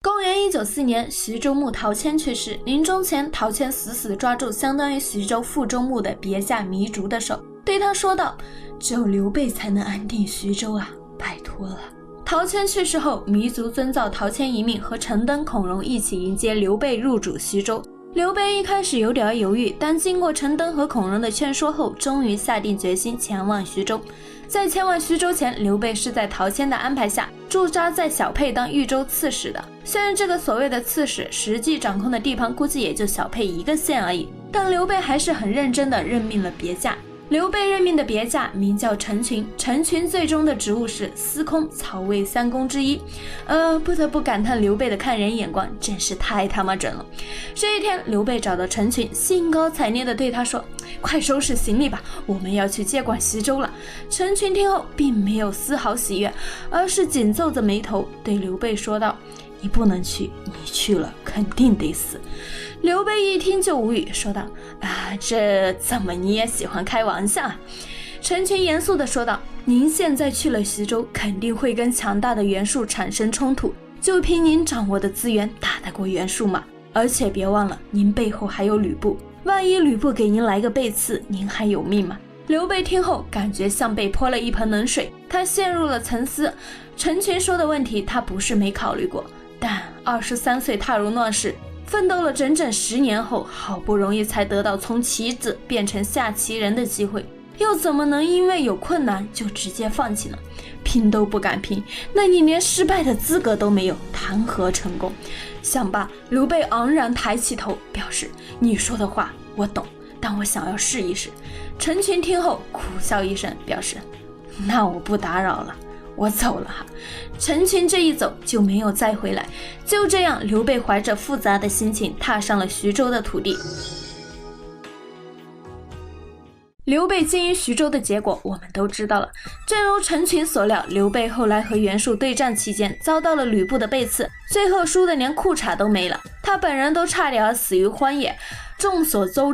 公元194年，徐州牧陶谦去世，临终前，陶谦死死抓住相当于徐州副州牧的别驾糜竺的手，对他说道：“只有刘备才能安定徐州啊，拜托了。”陶谦去世后，糜竺遵照陶谦遗命，和陈登、孔融一起迎接刘备入主徐州。刘备一开始有点犹豫，但经过陈登和孔融的劝说后，终于下定决心前往徐州。在前往徐州前，刘备是在陶谦的安排下驻扎在小沛当豫州刺史的。虽然这个所谓的刺史实际掌控的地方估计也就小沛一个县而已，但刘备还是很认真地任命了别驾。刘备任命的别驾名叫陈群，陈群最终的职务是司空，曹魏三公之一。不得不感叹刘备的看人眼光真是太他妈准了。这一天，刘备找到陈群，兴高采烈地对他说：“快收拾行李吧，我们要去接管徐州了。”陈群听后并没有丝毫喜悦，而是紧皱着眉头对刘备说道：“你不能去，你去了肯定得死。”刘备一听就无语，说道：“这怎么你也喜欢开玩笑啊？”陈群严肃地说道：“您现在去了徐州，肯定会跟强大的袁术产生冲突，就凭您掌握的资源，打得过袁术吗？而且别忘了，您背后还有吕布，万一吕布给您来个背刺，您还有命吗？”刘备听后感觉像被泼了一盆冷水，他陷入了沉思。陈群说的问题他不是没考虑过，但23岁踏入乱世，奋斗了整整10年后，好不容易才得到从棋子变成下棋人的机会，又怎么能因为有困难就直接放弃呢？拼都不敢拼，那你连失败的资格都没有，谈何成功？想罢，刘备昂然抬起头，表示：“你说的话我懂，但我想要试一试。”陈群听后苦笑一声，表示：“那我不打扰了，我走了哈。”陈群这一走就没有再回来。就这样，刘备怀着复杂的心情踏上了徐州的土地。刘备经营徐州的结果我们都知道了，正如陈群所料，刘备后来和袁术对战期间遭到了吕布的背刺，最后输得连裤衩都没了，他本人都差点死于荒野。众所周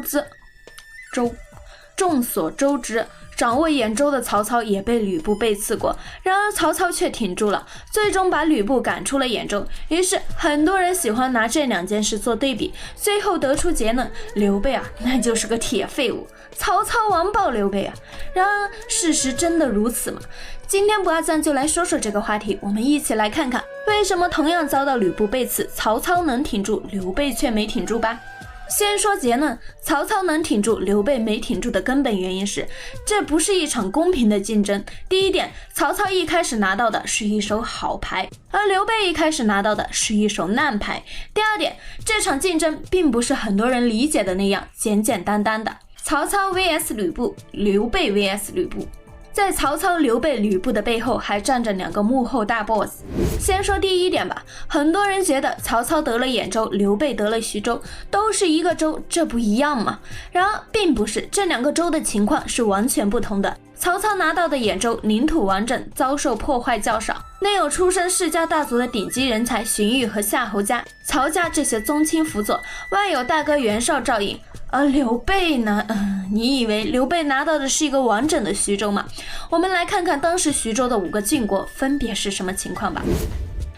知，掌握兖州的曹操也被吕布背刺过，然而曹操却挺住了，最终把吕布赶出了兖州。于是很多人喜欢拿这两件事做对比，最后得出结论：刘备那就是个铁废物，曹操完爆刘备然而事实真的如此吗？今天不二赞就来说说这个话题，我们一起来看看为什么同样遭到吕布背刺，曹操能挺住，刘备却没挺住吧。先说结论，曹操能挺住，刘备没挺住的根本原因是，这不是一场公平的竞争。第一点，曹操一开始拿到的是一手好牌，而刘备一开始拿到的是一手烂牌。第二点，这场竞争并不是很多人理解的那样简简单单的曹操 vs 吕布，刘备 vs 吕布。在曹操、刘备、吕布的背后还站着两个幕后大 boss。 先说第一点吧，很多人觉得曹操得了兖州，刘备得了徐州，都是一个州，这不一样吗？然而并不是，这两个州的情况是完全不同的。曹操拿到的兖州领土完整，遭受破坏较少，内有出身世家大族的顶级人才荀彧和夏侯家、曹家这些宗亲辅佐，外有大哥袁绍照应。而刘备呢？你以为刘备拿到的是一个完整的徐州吗？我们来看看当时徐州的5个郡国分别是什么情况吧。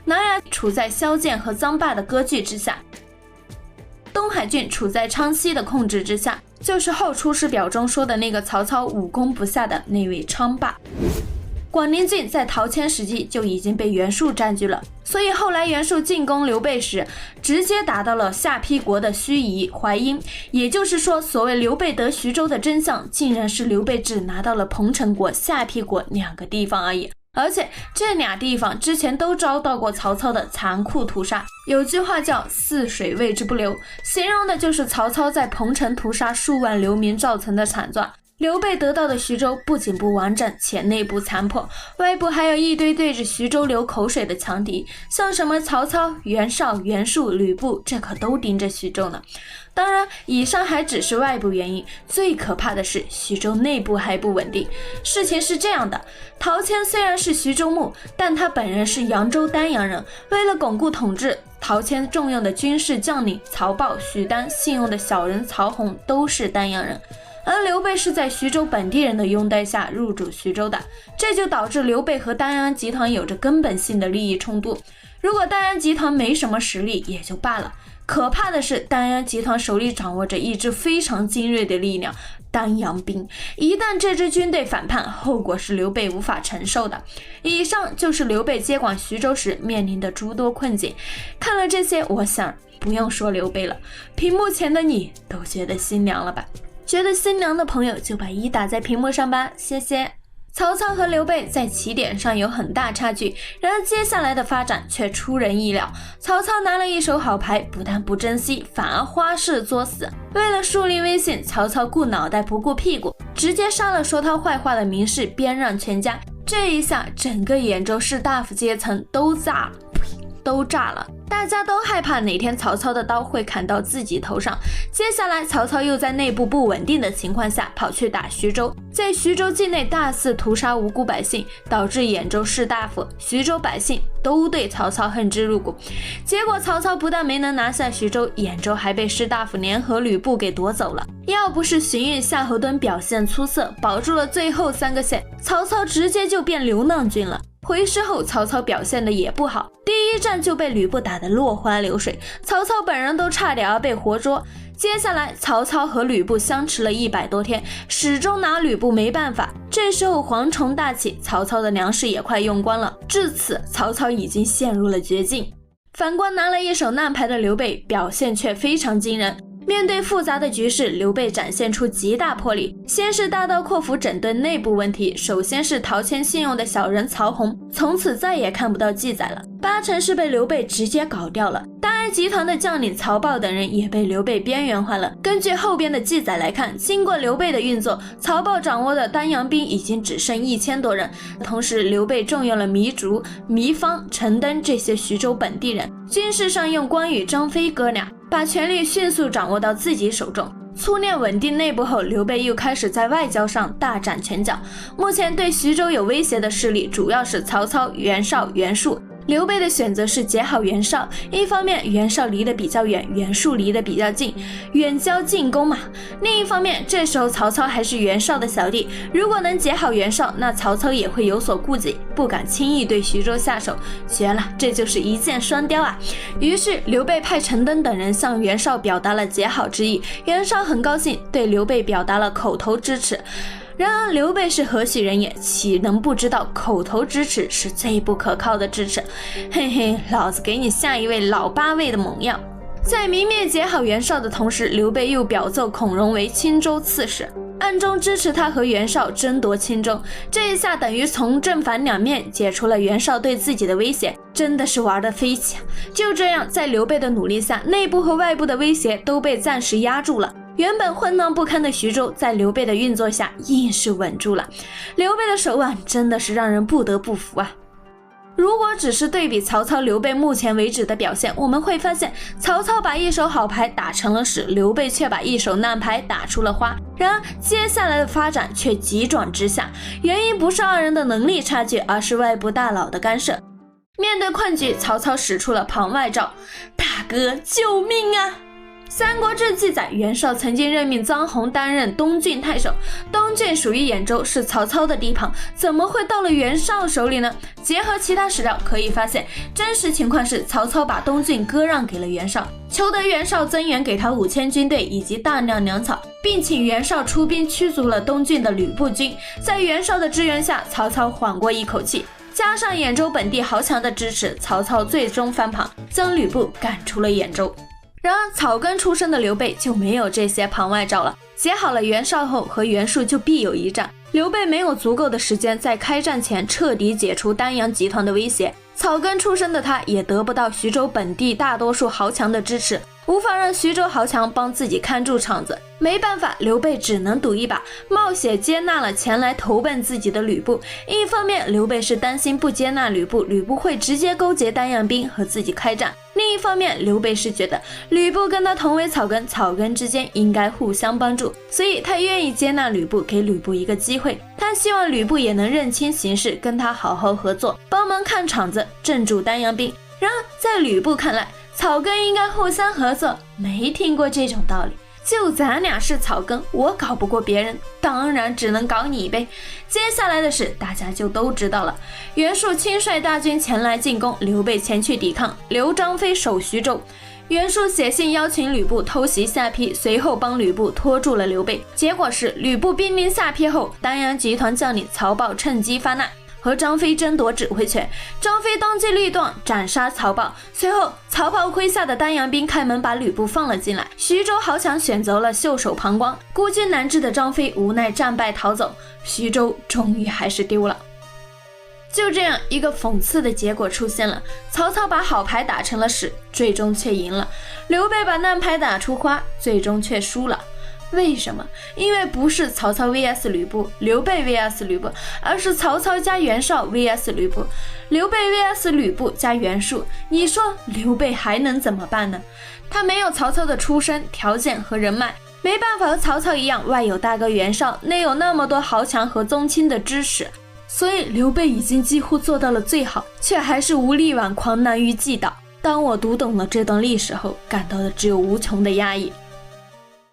南阳处在萧剑和臧霸的割据之下，东海郡处在昌豨的控制之下，就是后出师表中说的那个曹操武功不下的那位昌霸。广陵郡在陶谦时期就已经被袁术占据了，所以后来袁术进攻刘备时，直接打到了下邳国的盱眙、淮阴。也就是说，所谓刘备得徐州的真相，竟然是刘备只拿到了彭城国、下邳国2个地方而已。而且这2地方之前都遭到过曹操的残酷屠杀，有句话叫泗水为之不流，形容的就是曹操在彭城屠杀数万流民造成的惨状。刘备得到的徐州不仅不完整，且内部残破，外部还有一堆对着徐州流口水的强敌，像什么曹操、袁绍、袁术、吕布，这可都盯着徐州呢。当然，以上还只是外部原因，最可怕的是徐州内部还不稳定。事情是这样的，陶谦虽然是徐州牧，但他本人是扬州丹阳人，为了巩固统治，陶谦重用的军事将领曹豹、许丹，信用的小人曹洪都是丹阳人。而刘备是在徐州本地人的拥戴下入主徐州的，这就导致刘备和丹阳集团有着根本性的利益冲突。如如果丹阳集团没什么实力也就罢了，可怕的是丹阳集团手里掌握着一支非常精锐的力量——丹阳兵。一旦这支军队反叛，后果是刘备无法承受的。以上就是刘备接管徐州时面临的诸多困境。看了这些，我想不用说刘备了，屏幕前的你都觉得心凉了吧？觉得心凉的朋友就把1打在屏幕上吧，谢谢。曹操和刘备在起点上有很大差距，然而接下来的发展却出人意料。曹操拿了一手好牌，不但不珍惜，反而花式作死。为了树立威信，曹操顾脑袋不顾屁股，直接杀了说他坏话的名士，鞭让全家。这一下，整个兖州士大夫阶层都炸了，大家都害怕哪天曹操的刀会砍到自己头上。接下来曹操又在内部不稳定的情况下跑去打徐州，在徐州境内大肆屠杀无辜百姓，导致兖州士大夫、徐州百姓都对曹操恨之入骨。结果曹操不但没能拿下徐州，兖州还被士大夫联合吕布给夺走了。要不是荀彧、夏侯惇表现出色，保住了最后3个县，曹操直接就变流浪军了。回师后，曹操表现的也不好，第一战就被吕布打得落花流水，曹操本人都差点要被活捉。接下来，曹操和吕布相持了100多天，始终拿吕布没办法。这时候蝗虫大起，曹操的粮食也快用光了，至此，曹操已经陷入了绝境。反观拿了一手烂牌的刘备，表现却非常惊人。面对复杂的局势，刘备展现出极大魄力。先是大刀阔斧整顿内部问题，首先是陶谦信用的小人曹洪，从此再也看不到记载了，8成是被刘备直接搞掉了。丹阳集团的将领曹豹等人也被刘备边缘化了。根据后边的记载来看，经过刘备的运作，曹豹掌握的丹阳兵已经只剩1000多人。同时，刘备重用了糜竺、糜芳、陈登这些徐州本地人，军事上用关羽、张飞哥俩，把权力迅速掌握到自己手中。粗练稳定内部后，刘备又开始在外交上大展拳脚。目前对徐州有威胁的势力主要是曹操、袁绍、袁术。刘备的选择是结好袁绍，一方面袁绍离得比较远，袁术离得比较近，远交近攻嘛。另一方面，这时候曹操还是袁绍的小弟，如果能结好袁绍，那曹操也会有所顾忌，不敢轻易对徐州下手。绝了，这就是一箭双雕啊！于是刘备派陈登等人向袁绍表达了结好之意，袁绍很高兴，对刘备表达了口头支持。然而刘备是何许人也，岂能不知道口头支持是最不可靠的支持？嘿嘿，老子给你下一位老8位的猛药。在明面结好袁绍的同时，刘备又表奏孔融为青州刺史，暗中支持他和袁绍争夺青州。这一下等于从正反两面解除了袁绍对自己的威胁，真的是玩得飞起。就这样，在刘备的努力下，内部和外部的威胁都被暂时压住了。原本混乱不堪的徐州，在刘备的运作下硬是稳住了。刘备的手腕真的是让人不得不服啊！如果只是对比曹操、刘备目前为止的表现，我们会发现曹操把一手好牌打成了屎，刘备却把一手烂牌打出了花。然而接下来的发展却急转直下，原因不是2人的能力差距，而是外部大佬的干涉。面对困局，曹操使出了旁外招：大哥救命啊！三国志记载，袁绍曾经任命臧洪担任东郡太守。东郡属于兖州，是曹操的地盘，怎么会到了袁绍手里呢？结合其他史料可以发现，真实情况是曹操把东郡割让给了袁绍，求得袁绍增援给他5000军队以及大量粮草，并请袁绍出兵驱逐了东郡的吕布军。在袁绍的支援下，曹操缓过一口气。加上兖州本地豪强的支持，曹操最终翻盘，将吕布赶出了兖州。然而草根出身的刘备就没有这些旁外招了，结好了袁绍后和袁术就必有一战。刘备没有足够的时间在开战前彻底解除丹阳集团的威胁，草根出身的他也得不到徐州本地大多数豪强的支持，无法让徐州豪强帮自己看住场子。没办法，刘备只能赌一把，冒险接纳了前来投奔自己的吕布。一方面，刘备是担心不接纳吕布，吕布会直接勾结丹阳兵和自己开战；另一方面，刘备是觉得吕布跟他同为草根，草根之间应该互相帮助，所以他愿意接纳吕布，给吕布一个机会。他希望吕布也能认清形势，跟他好好合作，帮忙看场子，镇住丹阳兵。然而在吕布看来，草根应该互相合作，没听过这种道理。就咱俩是草根，我搞不过别人，当然只能搞你呗。接下来的事大家就都知道了。袁术亲率大军前来进攻，刘备前去抵抗，留张飞守徐州。袁术写信邀请吕布偷袭下邳，随后帮吕布拖住了刘备。结果是吕布兵临下邳后，丹阳集团将领曹豹趁机发难，和张飞争夺指挥权。张飞当机立断斩杀曹豹，随后曹豹麾下的丹阳兵开门把吕布放了进来。徐州豪强选择了袖手旁观，孤军难支的张飞无奈战败逃走，徐州终于还是丢了。就这样，一个讽刺的结果出现了：曹操把好牌打成了屎，最终却赢了；刘备把烂牌打出花，最终却输了。为什么？因为不是曹操 vs 吕布，刘备 vs 吕布，而是曹操加袁绍 vs 吕布，刘备 vs 吕布加袁术。你说刘备还能怎么办呢？他没有曹操的出身、条件和人脉，没办法和曹操一样，外有大哥袁绍，内有那么多豪强和宗亲的支持。所以刘备已经几乎做到了最好，却还是无力挽狂澜于既倒。当我读懂了这段历史后，感到的只有无穷的压抑。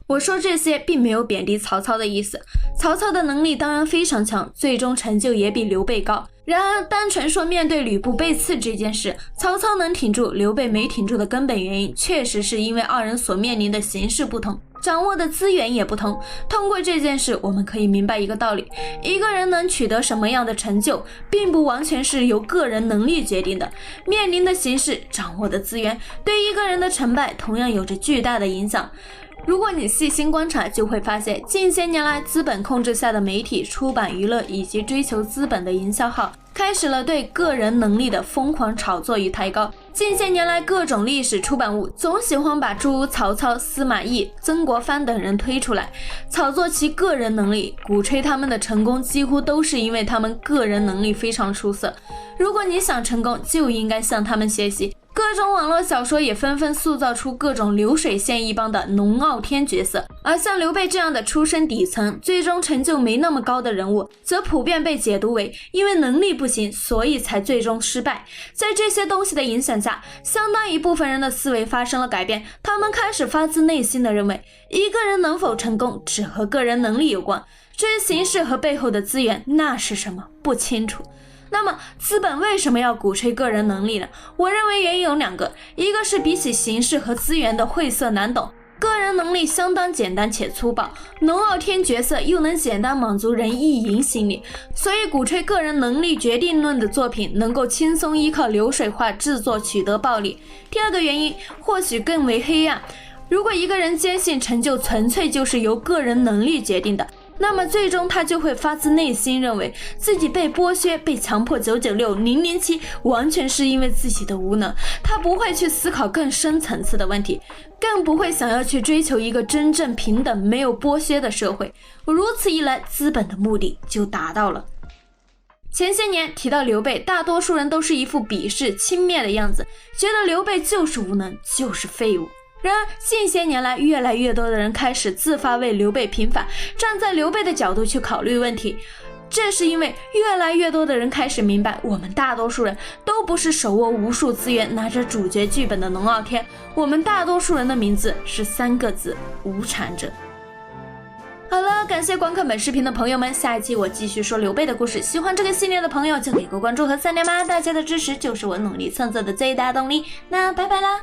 我说这些并没有贬低曹操的意思，曹操的能力当然非常强，最终成就也比刘备高。然而单纯说面对吕布背刺这件事，曹操能挺住，刘备没挺住的根本原因，确实是因为二人所面临的形势不同，掌握的资源也不同。通过这件事，我们可以明白一个道理：一个人能取得什么样的成就，并不完全是由个人能力决定的。面临的形势，掌握的资源，对一个人的成败同样有着巨大的影响。如果你细心观察，就会发现近些年来资本控制下的媒体、出版、娱乐以及追求资本的营销号开始了对个人能力的疯狂炒作与抬高。近些年来，各种历史出版物总喜欢把诸如曹操、司马懿、曾国藩等人推出来，炒作其个人能力，鼓吹他们的成功几乎都是因为他们个人能力非常出色。如果你想成功，就应该向他们学习。各种网络小说也纷纷塑造出各种流水线一般的龙傲天角色，而像刘备这样的出身底层，最终成就没那么高的人物，则普遍被解读为因为能力不行，所以才最终失败。在这些东西的影响下，相当一部分人的思维发生了改变，他们开始发自内心的认为，一个人能否成功只和个人能力有关，至于形势和背后的资源那是什么不清楚。那么资本为什么要鼓吹个人能力呢？我认为原因有两个，一个是比起形势和资源的晦涩难懂，个人能力相当简单且粗暴，龙傲天角色又能简单满足人意淫心理，所以鼓吹个人能力决定论的作品能够轻松依靠流水化制作取得暴利。第二个原因或许更为黑暗，如果一个人坚信成就纯粹就是由个人能力决定的，那么最终他就会发自内心认为自己被剥削、被强迫996、007，完全是因为自己的无能。他不会去思考更深层次的问题，更不会想要去追求一个真正平等、没有剥削的社会。如此一来，资本的目的就达到了。前些年提到刘备，大多数人都是一副鄙视、轻蔑的样子，觉得刘备就是无能，就是废物。然而近些年来，越来越多的人开始自发为刘备平反，站在刘备的角度去考虑问题。这是因为越来越多的人开始明白，我们大多数人都不是手握无数资源、拿着主角剧本的龙傲天，我们大多数人的名字是3个字：无产者。好了，感谢观看本视频的朋友们，下一期我继续说刘备的故事。喜欢这个系列的朋友就给个关注和3连吧，大家的支持就是我努力创作的最大动力。那拜拜啦！